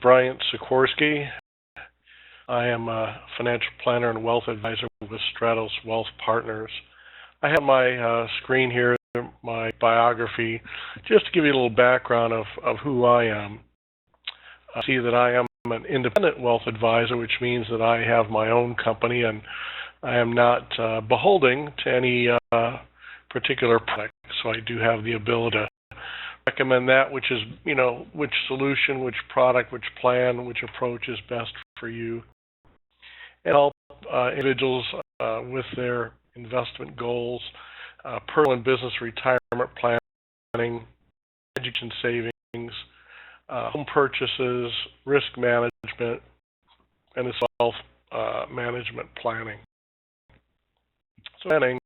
Briant Sikorski. I am a financial planner and wealth advisor with Stratos Wealth Partners. I have my screen here, my biography, just to give you a little background of who I am. I see that I am an independent wealth advisor, which means that I have my own company and I am not beholden to any particular product. So I do have the ability to recommend that which is, which solution, which product, which plan, which approach is best for you, and help individuals with their investment goals, personal and business retirement planning, education savings, home purchases, risk management, and self-management planning. So planning,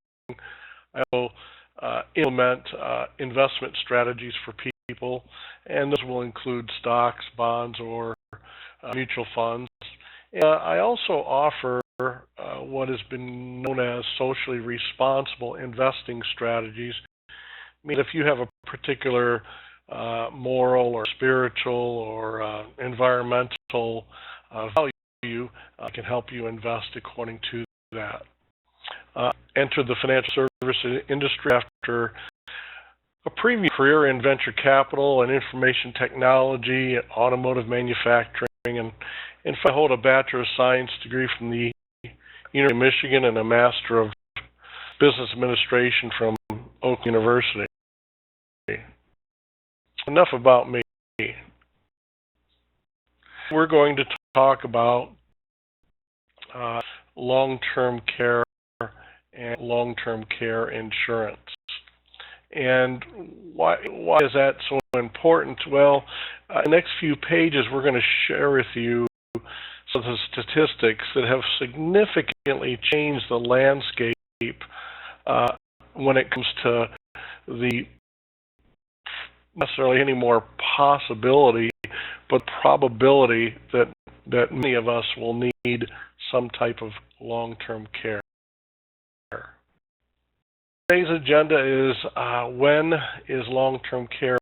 I will implement investment strategies for people, and those will include stocks, bonds, or mutual funds. And I also offer what has been known as socially responsible investing strategies. I mean, if you have a particular moral or spiritual or environmental value, I can help you invest according to that. Entered the financial services industry after a previous career in venture capital and information technology, automotive manufacturing, and I hold a Bachelor of Science degree from the University of Michigan and a Master of Business Administration from Oak University. Enough about me. We're going to talk about long-term care and long-term care insurance. And why is that so important? Well, in the next few pages, we're going to share with you some of the statistics that have significantly changed the landscape when it comes to the not necessarily any more possibility, but probability that many of us will need some type of long-term care. Today's agenda is when is long-term care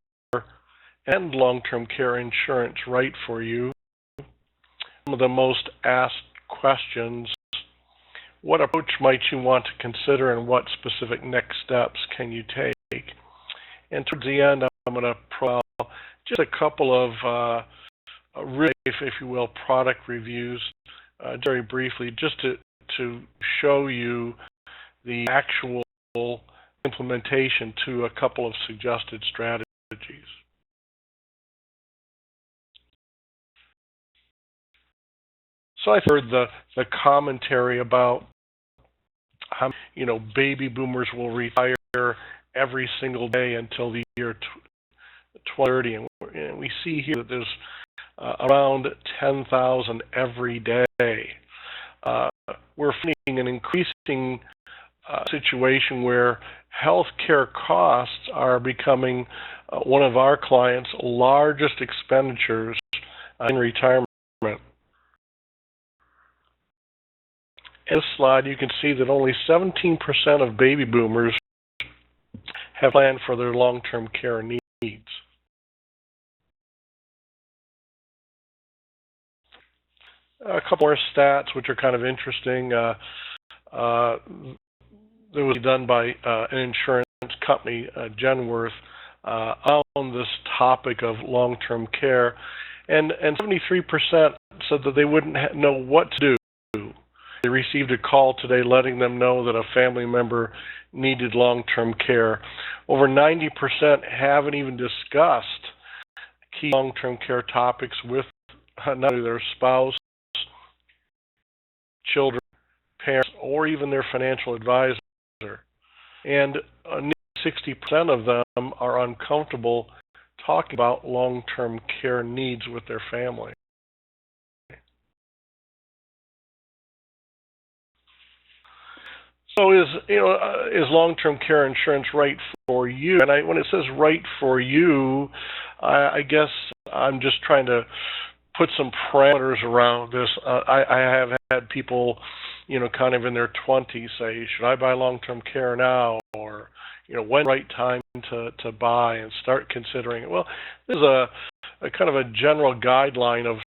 and long-term care insurance right for you? Some of the most asked questions: what approach might you want to consider and what specific next steps can you take? And towards the end, I'm going to profile just a couple of real life, if you will, product reviews very briefly, just to show you the actual implementation to a couple of suggested strategies. So I heard the commentary about how baby boomers will retire every single day until the year 2030, and we see here that there's around 10,000 every day. We're finding an increasing situation where healthcare costs are becoming one of our clients' largest expenditures in retirement. In this slide, you can see that only 17% of baby boomers have planned for their long-term care needs. A couple more stats which are kind of interesting. That was done by an insurance company, Genworth, on this topic of long-term care, and 73% said that they wouldn't know what to do. They received a call today letting them know that a family member needed long-term care. Over 90% haven't even discussed key long-term care topics with not only their spouse, children, parents, or even their financial advisor. And 60% of them are uncomfortable talking about long-term care needs with their family. So is long-term care insurance right for you? And when it says right for you, I guess I'm just trying to put some parameters around this. I have had people, kind of in their 20s say, should I buy long-term care now? Or, when's the right time to buy and start considering it? Well, this is a kind of a general guideline of,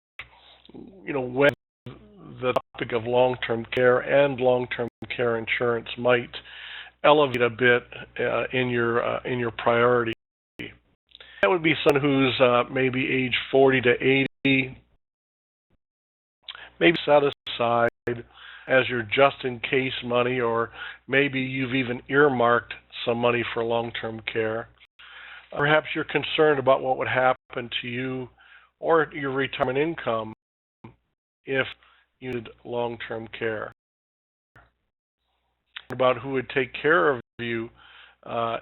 when the topic of long-term care and long-term care insurance might elevate a bit in your priority. That would be someone who's maybe age 40 to 80, maybe set aside as your just-in-case money, or maybe you've even earmarked some money for long-term care. Perhaps you're concerned about what would happen to you or your retirement income if you needed long-term care. About who would take care of you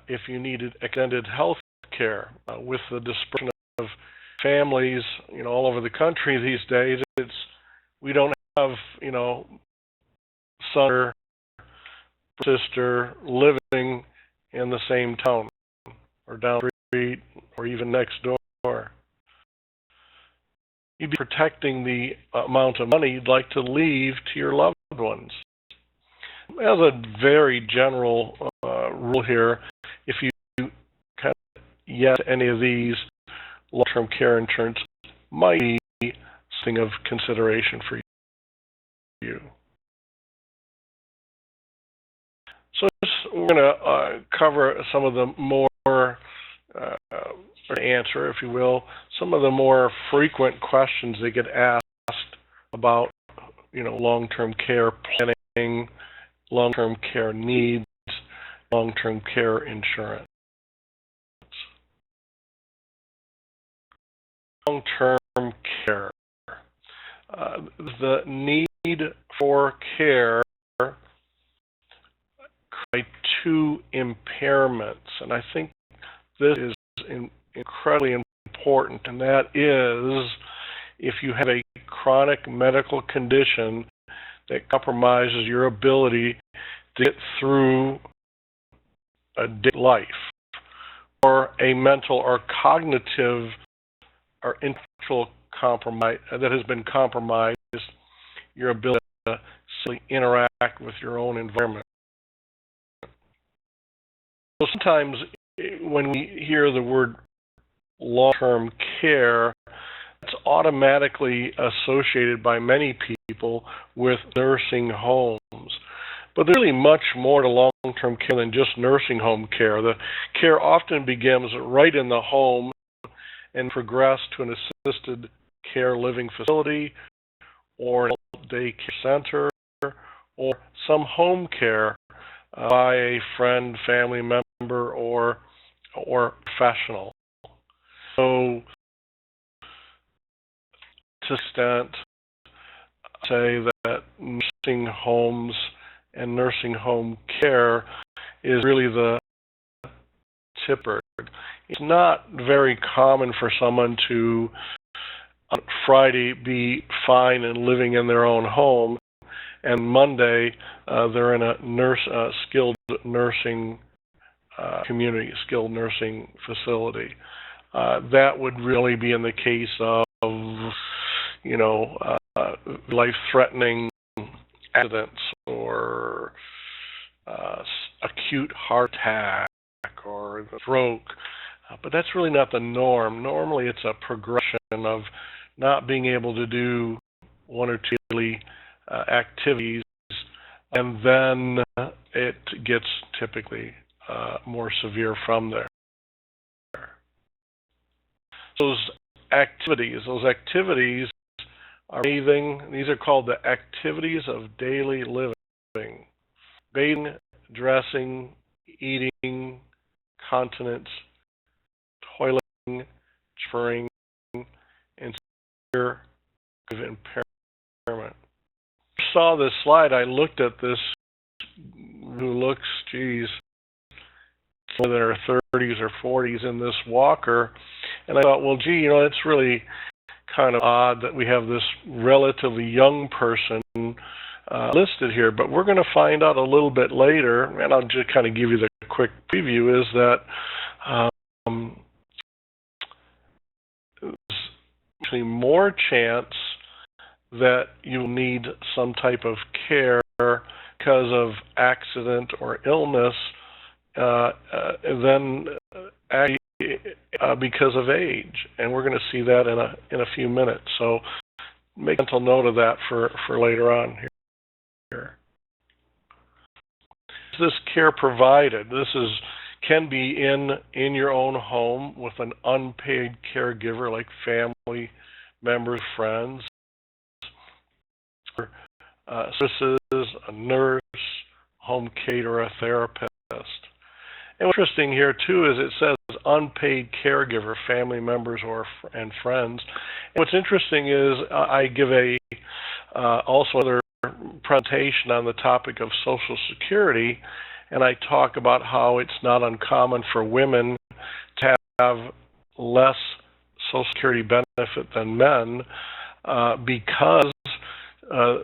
if you needed extended health care. With the dispersion of families, all over the country these days, we don't have, son or sister living in the same town or down the street or even next door. You'd be protecting the amount of money you'd like to leave to your loved ones. As a very general rule here, if you kind of yes to any of these, long-term care insurance might be something of consideration for you. So we're going to cover some of the more, or answer, if you will, some of the more frequent questions that get asked about, long-term care planning, long-term care needs, long-term care insurance. Long-term care. The need for care by two impairments, and I think this is incredibly important, and that is if you have a chronic medical condition that compromises your ability to get through a day life, or a mental or cognitive or intellectual compromise that has been compromised, your ability to simply interact with your own environment. So sometimes when we hear the word long-term care, it's automatically associated by many people with nursing homes. But there's really much more to long-term care than just nursing home care. The care often begins right in the home and progresses to an assisted care living facility or an adult day care center or some home care by a friend, family member, or professional. So, to extent, say that nursing homes and nursing home care is really the tipper. It's not very common for someone to, on Friday, be fine and living in their own home, and Monday they're in a skilled nursing community, skilled nursing facility. That would really be in the case of, life-threatening accidents or acute heart attack or stroke. But that's really not the norm. Normally it's a progression of not being able to do one or two daily activities, and then it gets typically more severe from there. Those activities are bathing. These are called the activities of daily living. Bathing, dressing, eating, continence, toileting, chauffeuring, and severe impairment. I saw this slide. I looked at this who looks, in their 30s or 40s in this walker, and I thought, well, it's really kind of odd that we have this relatively young person listed here, but we're going to find out a little bit later, and I'll just kind of give you the quick preview, is that there's actually more chance that you'll need some type of care because of accident or illness than actually because of age, and we're going to see that in a few minutes. So make a mental note of that for later on here. This care provided. This can be in your own home with an unpaid caregiver like family members, friends, services, a nurse, home caterer, a therapist. And what's interesting here too is it says unpaid caregiver, family members and friends. And what's interesting is I give also another presentation on the topic of Social Security, and I talk about how it's not uncommon for women to have less Social Security benefit than men because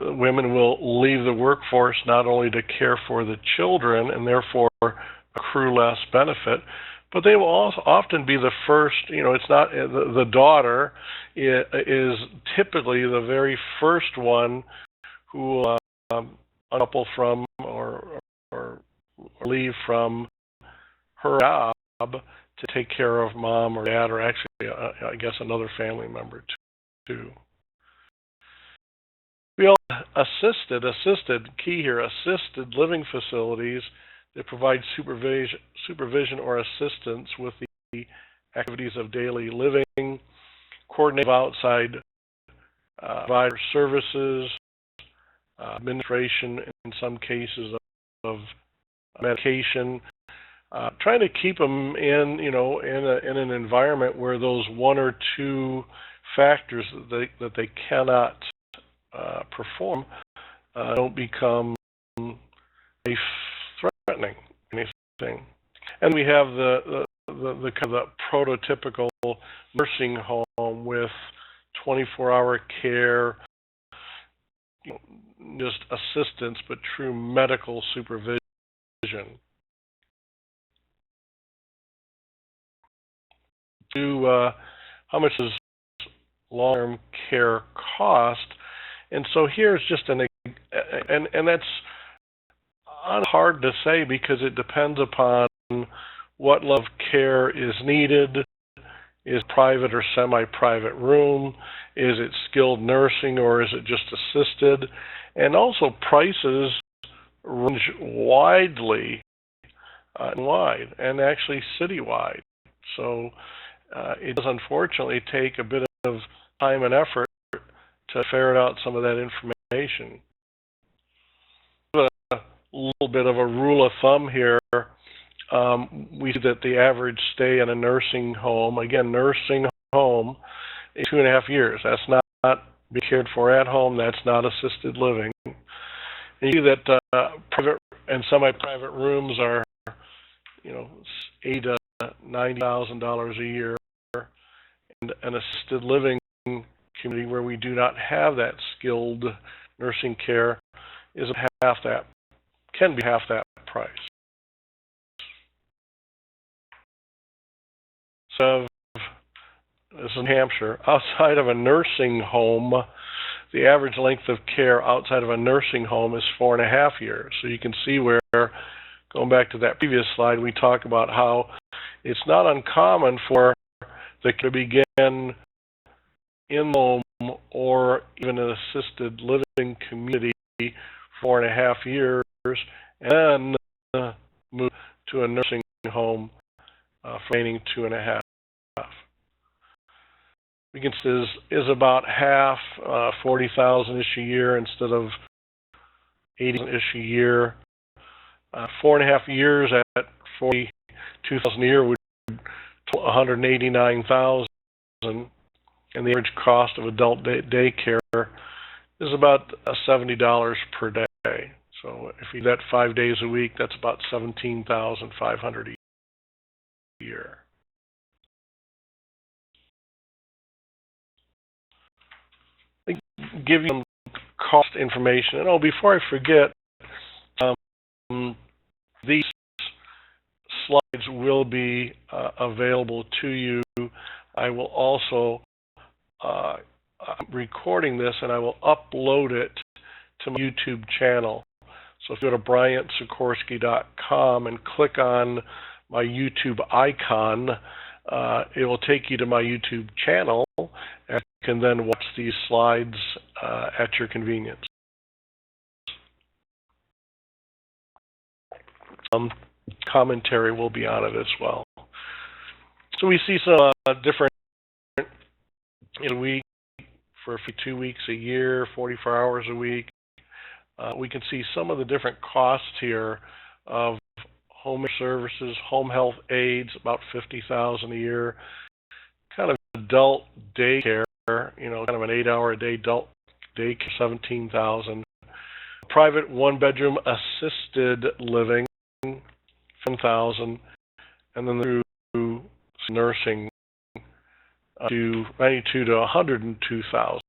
women will leave the workforce not only to care for the children and therefore accrue less benefit, but they will also often be the first. It's not the daughter is typically the very first one who will uncouple from or leave from her job to take care of mom or dad, or actually, I guess, another family member too. We all assisted key here, assisted living facilities that provide supervision or assistance with the activities of daily living, coordinate outside provider services, administration in some cases of medication, trying to keep them in an environment where those one or two factors that they cannot perform don't become threatening anything. And we have the kind of prototypical nursing home with 24-hour care, just assistance, but true medical supervision. How much does long-term care cost? And so here's just and that's hard to say because it depends upon what level of care is needed. Is private or semi-private room? Is it skilled nursing or is it just assisted? And also prices range widely wide and actually citywide. So it does unfortunately take a bit of time and effort to ferret out some of that information. A little bit of a rule of thumb here. We see that the average stay in a nursing home, again, nursing home, is 2.5 years. That's not being cared for at home. That's not assisted living. And you see that private and semi-private rooms are, $80,000 to $90,000 a year, and an assisted living community where we do not have that skilled nursing care is can be half that price. So this is New Hampshire. Outside of a nursing home, the average length of care outside of a nursing home is 4.5 years. So you can see where, going back to that previous slide, we talk about how it's not uncommon for the care to begin in the home or even an assisted living community for 4.5 years, and then move to a nursing home for remaining 2.5. We can see is about half, 40,000-ish a year instead of 80,000-ish a year. 4.5 years at 42,000 a year would be 189,000, and the average cost of adult daycare is about $70 per day. So if you do that 5 days a week, that's about $17,500 a year. Give you some cost information. And before I forget, these slides will be available to you. I will also I'm recording this and I will upload it to my YouTube channel. So if you go to BriantSikorski.com and click on my YouTube icon, it will take you to my YouTube channel, and you can then watch these slides at your convenience. Commentary will be on it as well. So we see some different in a week, for 2 weeks a year, 44 hours a week. We can see some of the different costs here of home services, home health aides, about $50,000 a year. Kind of adult daycare, kind of an 8-hour-a-day adult daycare, $17,000. Private one-bedroom assisted living, $10,000, and then through nursing to $92,000 to $102,000.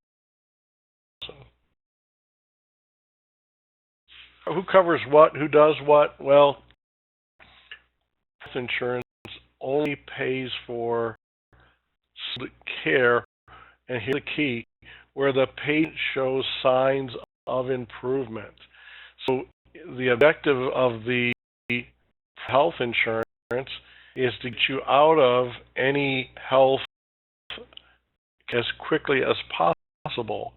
Who covers what? Who does what? Well, health insurance only pays for care, and here's the key, where the patient shows signs of improvement. So the objective of the health insurance is to get you out of any health as quickly as possible,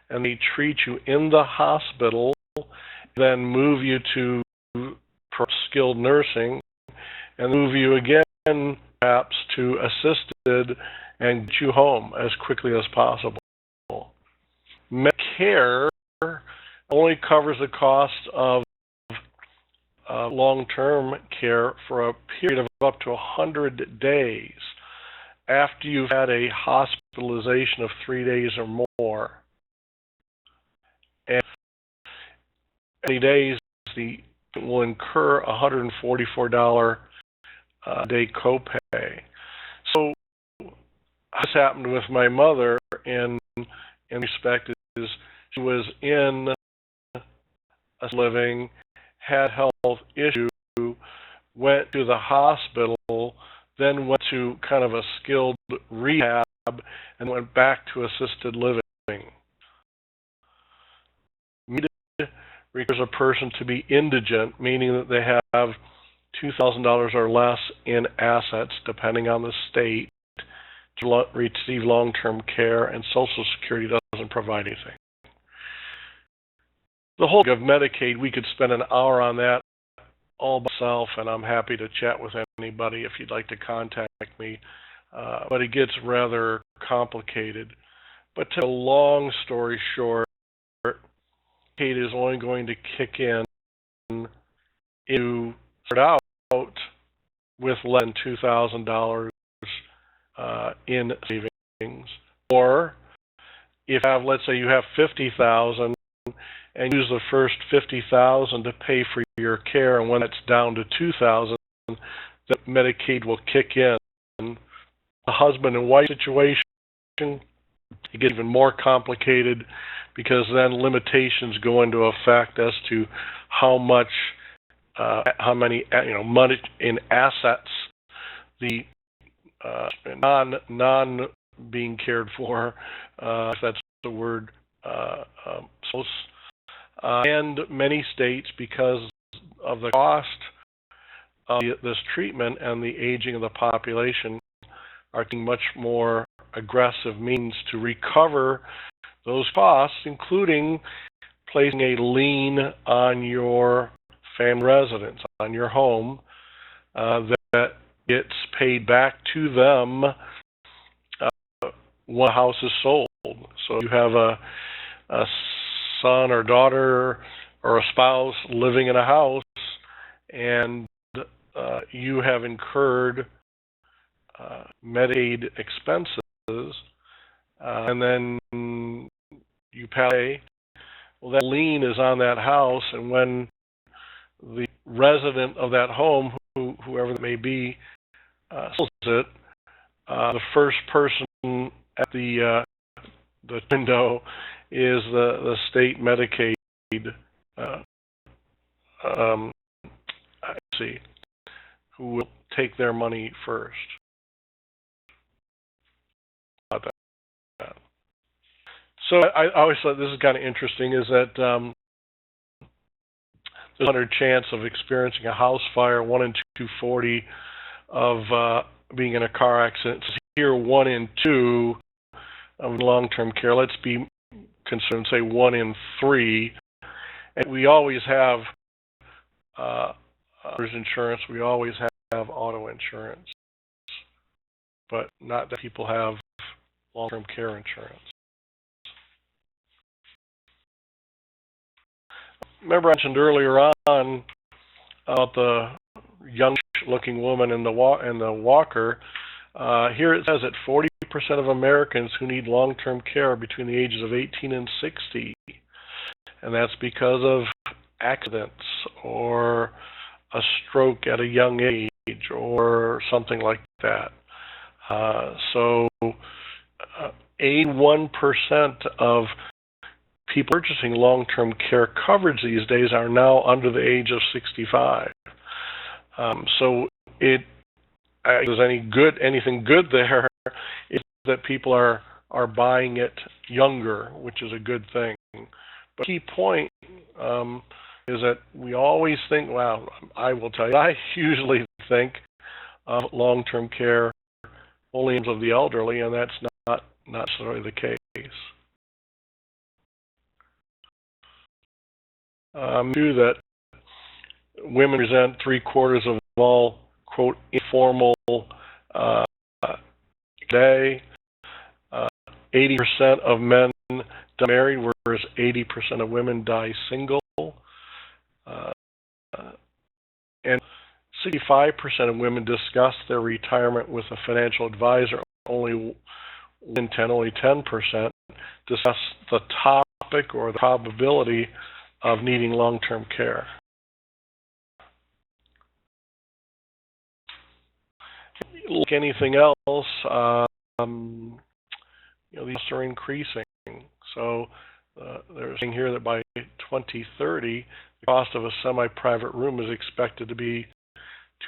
and they treat you in the hospital, then move you to skilled nursing, and move you again perhaps to assisted and get you home as quickly as possible. Medicare only covers the cost of long-term care for a period of up to 100 days after you've had a hospitalization of 3 days or more. And 80 days, will incur a $144 a day copay. So this happened with my mother in respect is she was in a living, had health issue, went to the hospital, then went to kind of a skilled rehab, and went back to assisted living. Requires a person to be indigent, meaning that they have $2,000 or less in assets, depending on the state, to receive long-term care, and Social Security doesn't provide anything. The whole of Medicaid, we could spend an hour on that all by myself, and I'm happy to chat with anybody if you'd like to contact me, but it gets rather complicated. But to a long story short, Medicaid is only going to kick in if you start out with less than $2,000 in savings, or if you have, let's say you have $50,000 and use the first $50,000 to pay for your care, and when it's down to $2,000, that Medicaid will kick in. The husband and wife situation, it gets even more complicated because then limitations go into effect as to how many money in assets the non being cared for, if that's the word, and many states, because of the cost of this treatment and the aging of the population, are taking much more aggressive means to recover those costs, including placing a lien on your family residence, on your home, that gets paid back to them when the house is sold. So you have a son or daughter or a spouse living in a house, and you have incurred Medicaid expenses, and then you pay. Well, that lien is on that house, and when the resident of that home, whoever it may be, sells it, the first person at the window is the state Medicaid. Who will take their money first. So I always thought this is kind of interesting, is that there's a 100 chance of experiencing a house fire, 1 in 240 of being in a car accident. Here, 1 in 2 of long-term care. Let's be concerned, say 1 in 3. And we always have insurance. We always have auto insurance, but not that people have long-term care insurance. Remember I mentioned earlier on about the young-looking woman in the walker. Here it says that 40% of Americans who need long-term care are between the ages of 18 and 60, and that's because of accidents or a stroke at a young age or something like that. So 81% of people purchasing long-term care coverage these days are now under the age of 65. So if there's anything good there, is that people are buying it younger, which is a good thing. But the key point is that we always think, well, I will tell you, I usually think of long-term care only of the elderly, and that's not necessarily the case. That women present 3/4 of all, quote, informal today. 80% of men die married, whereas 80% of women die single. And 65% of women discuss their retirement with a financial advisor. Only 10% discuss the topic or the probability of needing long-term care. Like anything else, these are increasing. So they're saying here that by 2030, the cost of a semi-private room is expected to be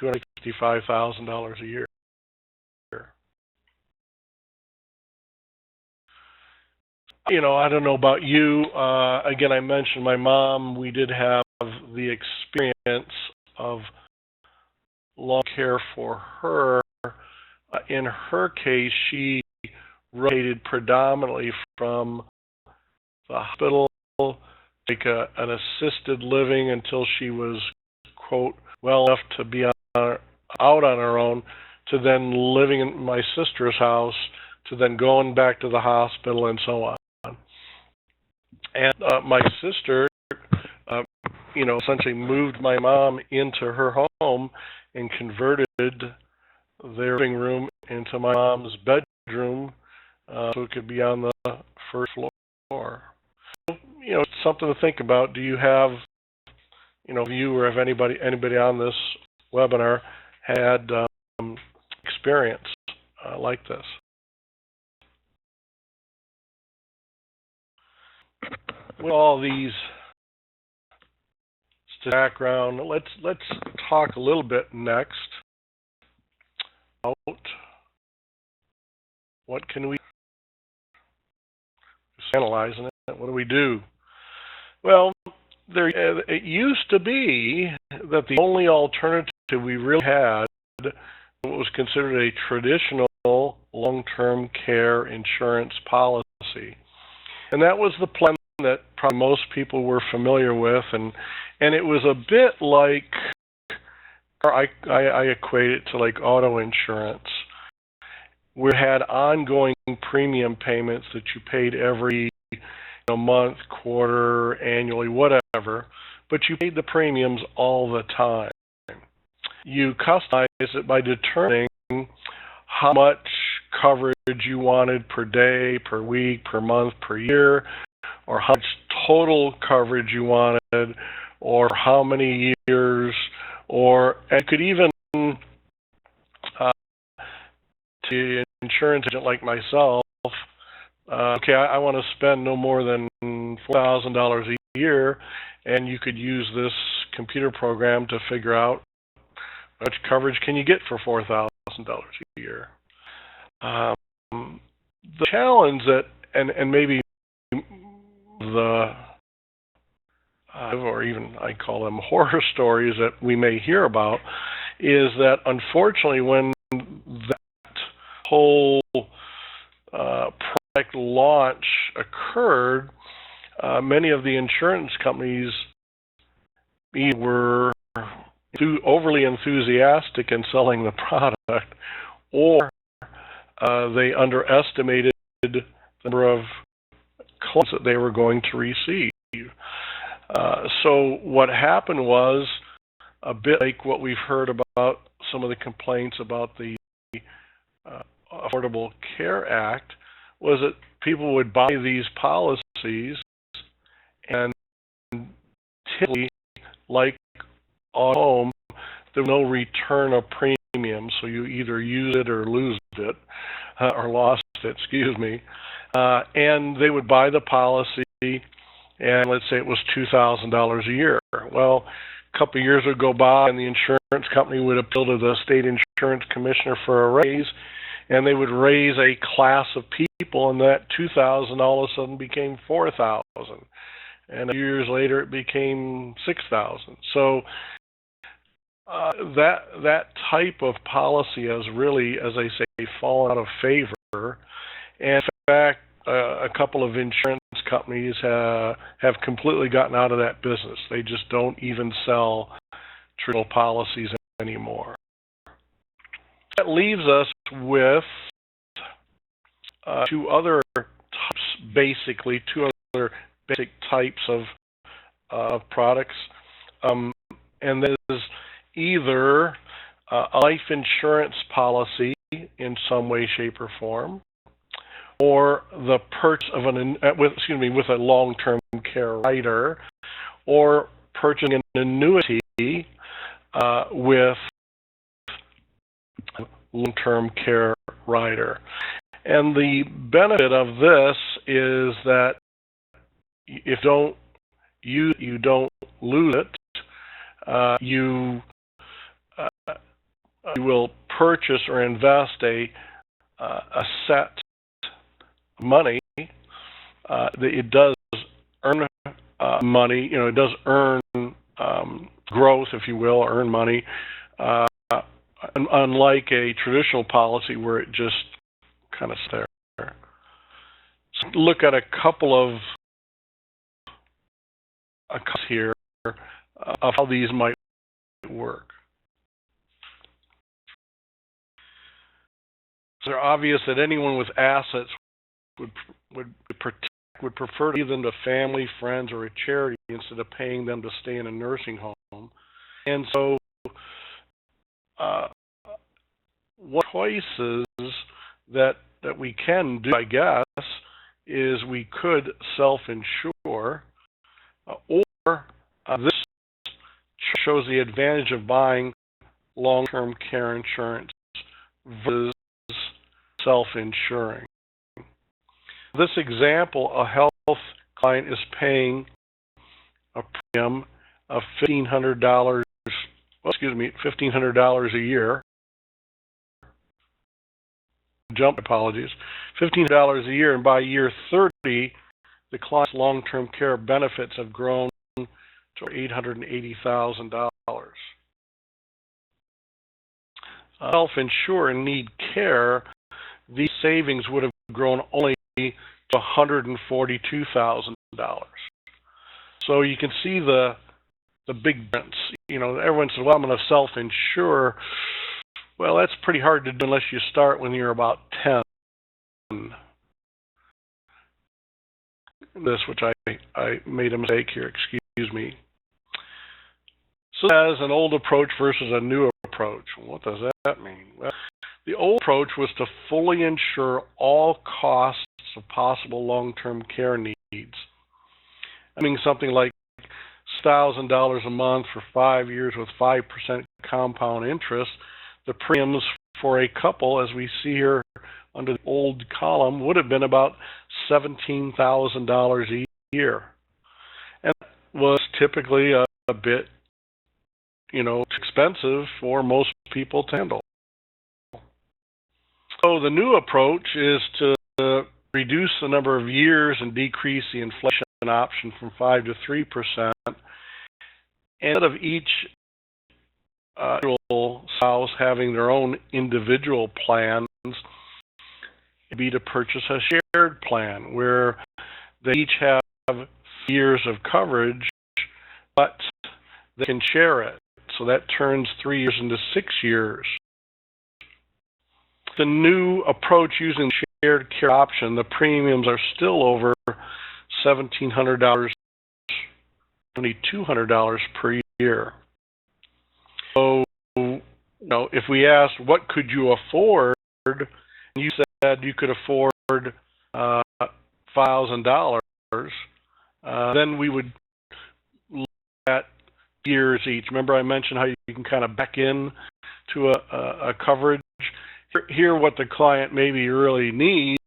$255,000 a year. I don't know about you. Again, I mentioned my mom. We did have the experience of long care for her. In her case, she rotated predominantly from the hospital, like an assisted living until she was, quote, well enough to be out on her own, to then living in my sister's house, to then going back to the hospital, and so on. And my sister, essentially moved my mom into her home and converted their living room into my mom's bedroom, so it could be on the first floor. It's something to think about. Do you have, you or if anybody on this webinar had experience like this? With all these background, let's talk a little bit next about what can we analyzing it. What do we do? Well, it used to be that the only alternative we really had was considered a traditional long-term care insurance policy, and that was the plan that probably most people were familiar with, and it was a bit like, I equate it to like auto insurance. We had ongoing premium payments that you paid every month, quarter, annually, whatever, but you paid the premiums all the time. You customized it by determining how much coverage you wanted per day, per week, per month, per year, or how much total coverage you wanted, or how many years, and you could even, to an insurance agent like myself, okay, I want to spend no more than $4,000 a year, and you could use this computer program to figure out how much coverage can you get for $4,000 a year. The challenge that, and maybe or even I call them horror stories that we may hear about, is that unfortunately when the launch occurred, many of the insurance companies either were overly enthusiastic in selling the product, or they underestimated the number of claims that they were going to receive. So what happened was, a bit like what we've heard about some of the complaints about the Affordable Care Act, was that people would buy these policies, and typically, like on home, there was no return of premium, so you either use it or lose it, or lost it, excuse me. And they would buy the policy, and let's say it was $2,000 a year. Well, a couple of years would go by, and the insurance company would appeal to the state insurance commissioner for a raise, and they would raise a class of people, and that $2,000 all of a sudden became $4,000. And a few years later, it became $6,000. So that type of policy has really, as I say, fallen out of favor. And in fact, a couple of insurance companies have completely gotten out of that business. They just don't even sell traditional policies anymore. That leaves us with two other basic types of products, and that is either a life insurance policy in some way, shape, or form, or the purchase of with a long-term care rider, or purchasing an annuity with long-term care rider. And the benefit of this is that if you don't lose it, you will purchase or invest a set money. It does earn money. It does earn growth, if you will, earn money. Unlike a traditional policy where it just kind of stays there. So look at a couple of here of how these might work. So they're obvious that anyone with assets would prefer to give them to family, friends, or a charity instead of paying them to stay in a nursing home. And so one choices that we can do, I guess, is we could self-insure, or this shows the advantage of buying long-term care insurance versus self-insuring. This example, a health client is paying a premium of $1,500 a year. $1,500 a year, and by year 30, the client's long-term care benefits have grown to $880,000. Self-insure and need care, these savings would have grown only to $142,000. So you can see the big difference. Everyone says, well, I'm going to self-insure. Well, that's pretty hard to do unless you start when you're about 10. Which I made a mistake here, excuse me. So as an old approach versus a new approach. What does that mean? Well, the old approach was to fully insure all costs of possible long-term care needs. I mean, something like $1,000 a month for 5 years with 5% compound interest. The premiums for a couple, as we see here under the old column, would have been about $17,000 a year. And that was typically a bit, expensive for most people to handle. So the new approach is to reduce the number of years and decrease the inflation option from 5% to 3%. Instead of each spouse having their own individual plans, It'd be to purchase a shared plan where they each have years of coverage, but they can share it. So that turns 3 years into 6 years. The new approach using shared care option, the premiums are still over $1,700, $200 per year. So, if we asked what could you afford, and you said you could afford $1,000, then we would look at years each. Remember I mentioned how you can kind of back in to a coverage? Here what the client maybe really needs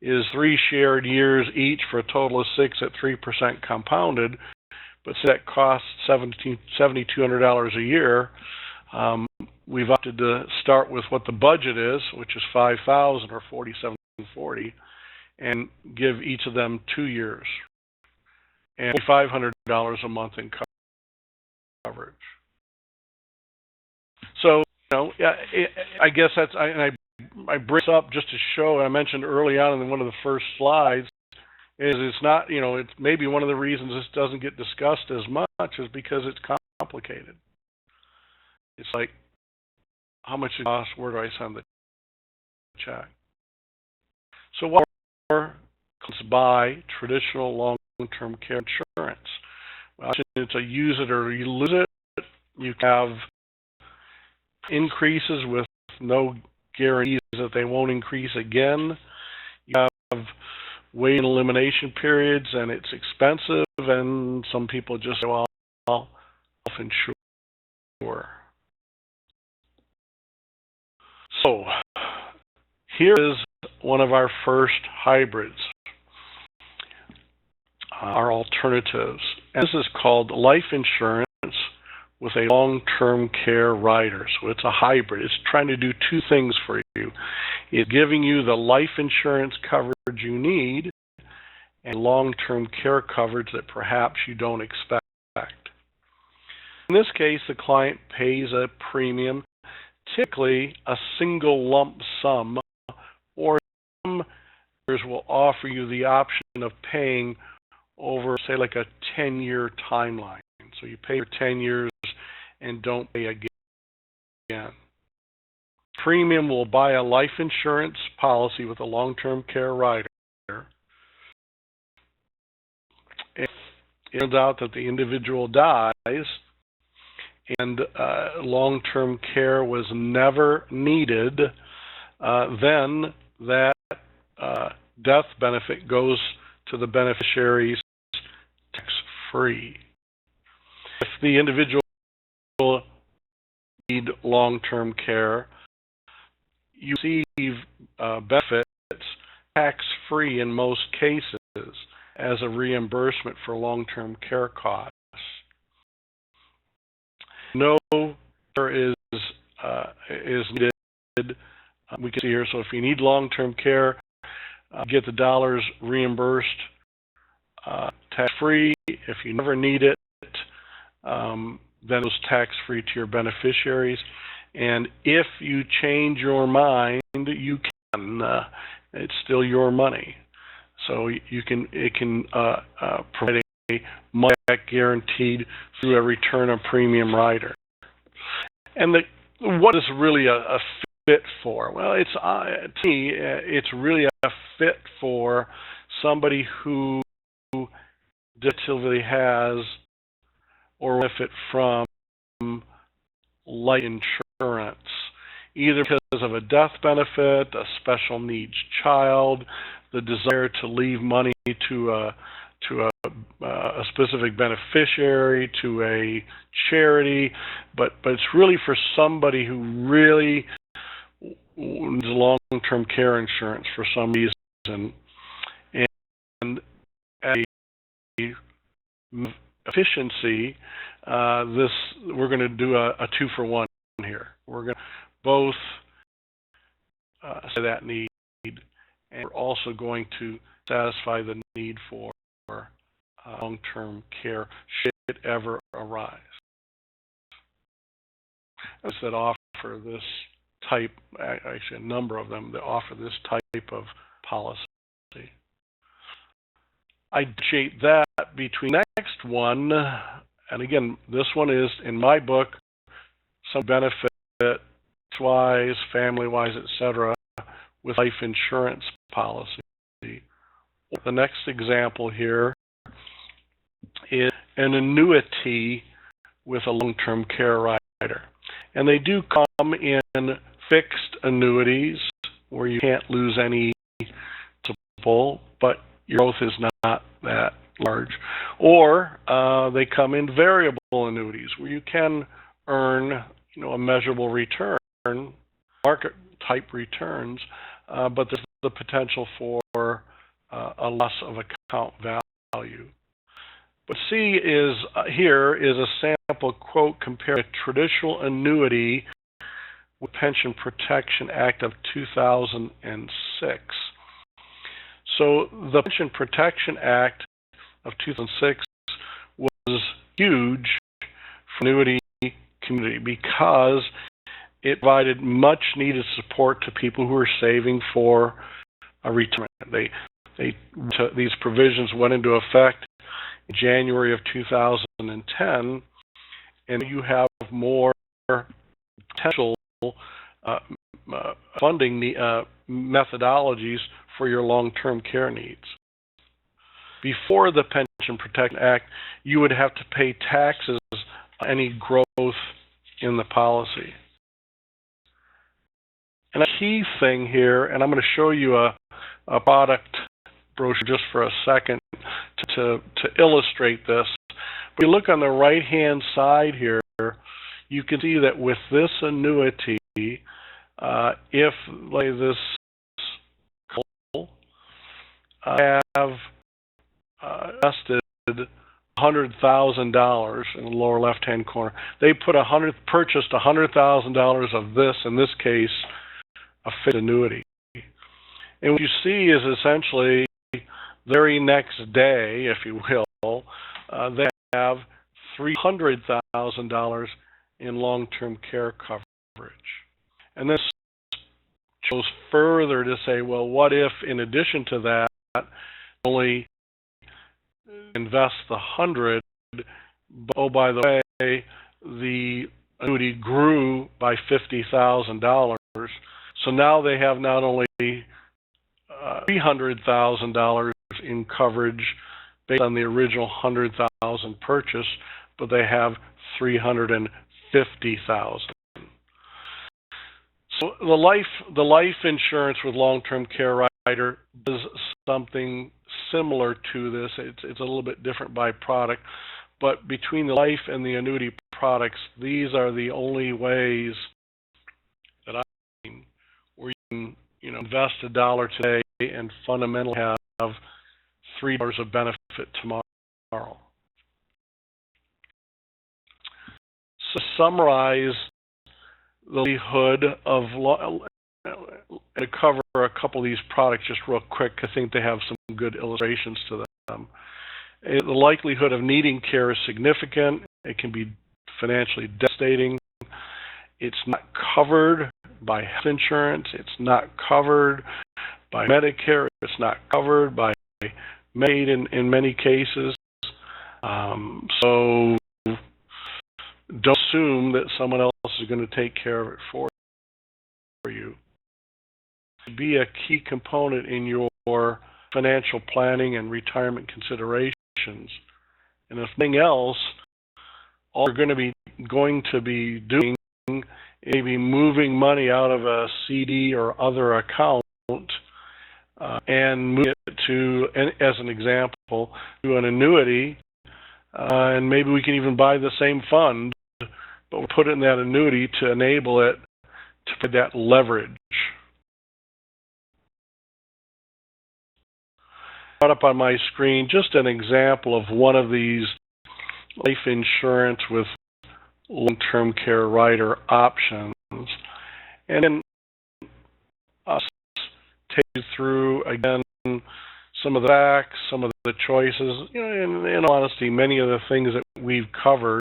is 3 shared years each for a total of 6 at 3% compounded, but that costs $7,200 a year. We've opted to start with what the budget is, which is $5,000 or $4,740, and give each of them 2 years and $500 a month in coverage. So, I guess that's, I bring this up just to show, and I mentioned early on in one of the first slides, is it's not, it's maybe one of the reasons this doesn't get discussed as much is because it's complicated. It's like, how much it costs, where do I send the check? So what are buy traditional long-term care insurance? Well, it's a use it or you lose it. You have increases with no guarantees that they won't increase again. You have wait and elimination periods, and it's expensive, and some people just say, well, I'll insure. So here is one of our first hybrids, our alternatives. And this is called life insurance with a long-term care rider. So it's a hybrid. It's trying to do 2 things for you. It's giving you the life insurance coverage you need and long-term care coverage that perhaps you don't expect. In this case, the client pays a premium, typically a single lump sum, or some insurers will offer you the option of paying over, say, like a 10-year timeline. So you pay for 10 years and don't pay again. Premium will buy a life insurance policy with a long-term care rider. If it turns out that the individual dies and long-term care was never needed, then that death benefit goes to the beneficiaries tax-free. If the individual need long-term care, you receive benefits tax-free in most cases as a reimbursement for long-term care costs. No care is needed. We can see here. So if you need long-term care, get the dollars reimbursed tax-free. If you never need it, then it's tax-free to your beneficiaries. And if you change your mind, you can. It's still your money. So it can provide a money back guaranteed through a return of premium rider. And what is really a fit for? Well, to me, it's really a fit for somebody who definitively has or benefit from life insurance, either because of a death benefit, a special needs child, the desire to leave money to a specific beneficiary, to a charity, but it's really for somebody who really needs long-term care insurance for some reason. And at a efficiency, we're going to do a 2-for-1 here. We're going to both say that need, and we're also going to satisfy the need for long-term care should it ever arise. Those that offer this type, actually a number of them that offer this type of policy. I differentiate that between the next one, and again, this one is, in my book, some benefit, wise, family-wise, etc., with life insurance policy. The next example here is an annuity with a long-term care rider. And they do come in fixed annuities where you can't lose any principal, but your growth is not that large. Or they come in variable annuities where you can earn, a measurable return, market type returns, but there's the potential for a loss of account value. What C is here is a sample quote comparing a traditional annuity with Pension Protection Act of 2006. So the Pension Protection Act of 2006 was huge for the annuity community because it provided much needed support to people who were saving for a retirement. These provisions went into effect in January of 2010, and you have more potential funding methodologies for your long-term care needs. Before the Pension Protection Act, you would have to pay taxes on any growth in the policy. And a key thing here, and I'm going to show you a product brochure just for a second to illustrate this. If you look on the right-hand side here, you can see that with this annuity, if like this couple have invested $100,000 in the lower left-hand corner, they purchased $100,000 of this, in this case, a fixed annuity. And what you see is essentially the very next day, if you will, they have $300,000 in long-term care coverage. And this goes further to say, well, what if, in addition to that, only invest the 100, but, oh, by the way, the annuity grew by $50,000. So now they have not only $300,000 in coverage based on the original $100,000 purchase, but they have $350,000. So the life insurance with long-term care rider does something similar to this. It's a little bit different by product, but between the life and the annuity products, these are the only ways that I've seen where you can invest $1 today and fundamentally have $3 of benefit tomorrow. So to summarize the likelihood of, to cover a couple of these products just real quick, I think they have some good illustrations to them. The likelihood of needing care is significant. It can be financially devastating. It's not covered by health insurance. It's not covered by Medicare. It's not covered by Medicaid in many cases. So don't assume that someone else is going to take care of it for you. Be a key component in your financial planning and retirement considerations. And if nothing else, all you're going to be doing is maybe moving money out of a CD or other account and moving it to, as an example, to an annuity, and maybe we can even buy the same fund, but we'll put it in that annuity to enable it to put that leverage. Brought up on my screen just an example of one of these life insurance with long-term care rider options, and then I'll take you through again some of the facts, some of the choices. In honesty, many of the things that we've covered.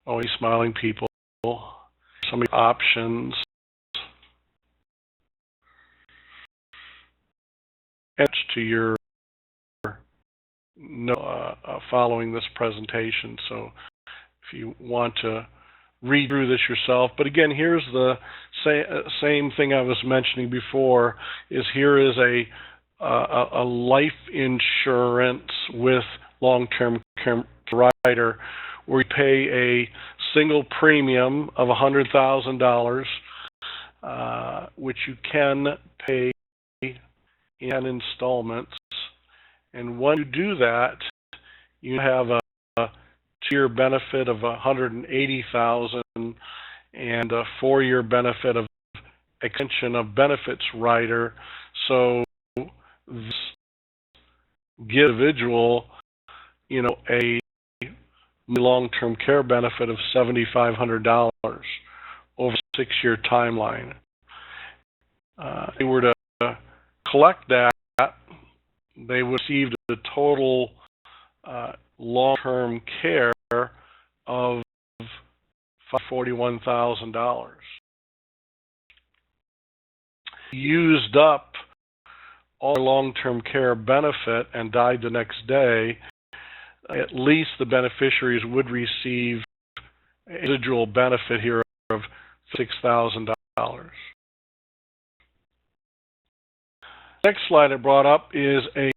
always smiling people. Some options. To your following this presentation. So if you want to read through this yourself. But again, here's the same thing I was mentioning before, is here is a life insurance with long-term care rider where you pay a single premium of $100,000, which you can pay in installments. And when you do that, you have a two-year benefit of $180,000 and a 4-year benefit of extension of benefits rider. So this gives individual, a long-term care benefit of $7,500 over a 6-year timeline. If they were to collect that, they would receive the total long-term care of $41,000. Used up all long-term care benefit and died the next day, at least the beneficiaries would receive a residual benefit here of $6,000. Next slide I brought up is a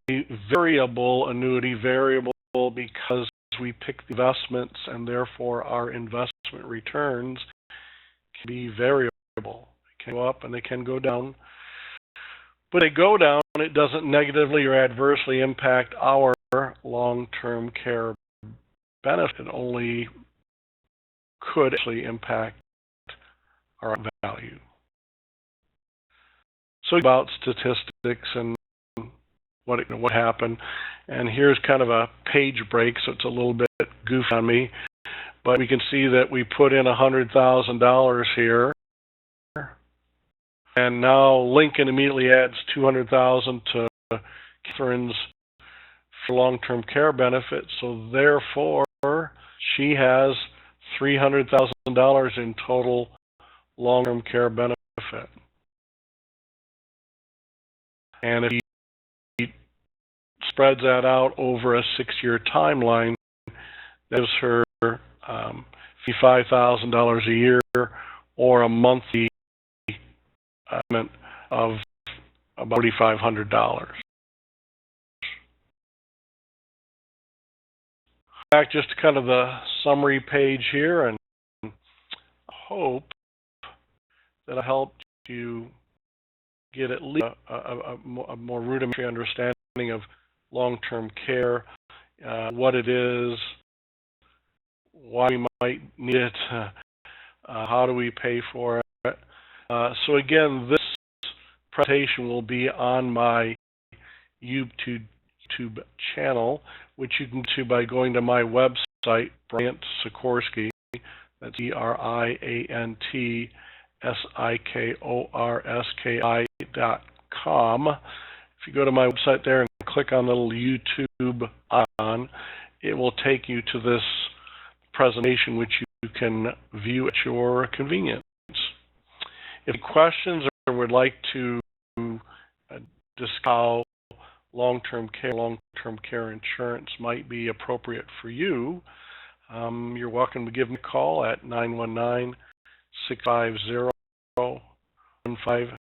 variable annuity. Variable because we pick the investments and therefore our investment returns can be variable. They can go up and they can go down. But they go down, it doesn't negatively or adversely impact our long-term care benefit. It only could actually impact our value. So about statistics and what happened, and here's kind of a page break, so it's a little bit goofy on me, but we can see that we put in $100,000 here, and now Lincoln immediately adds $200,000 to Catherine's long-term care benefit, so therefore she has $300,000 in total long-term care benefit. And if he spreads that out over a 6-year timeline, that gives her $55,000 a year or a monthly payment of about $4,500. Back just to kind of the summary page here, and hope that I helped you get at least a more rudimentary understanding of long-term care, what it is, why we might need it, how do we pay for it. So again, this presentation will be on my YouTube channel, which you can do by going to my website, Briant Sikorski. That's BriantSikorski.com. If you go to my website there and click on the little YouTube icon, it will take you to this presentation, which you can view at your convenience. If you have questions or would like to discuss how long-term care insurance might be appropriate for you, you're welcome to give me a call at 919-650-1527.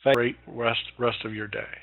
Thank you. Great rest of your day.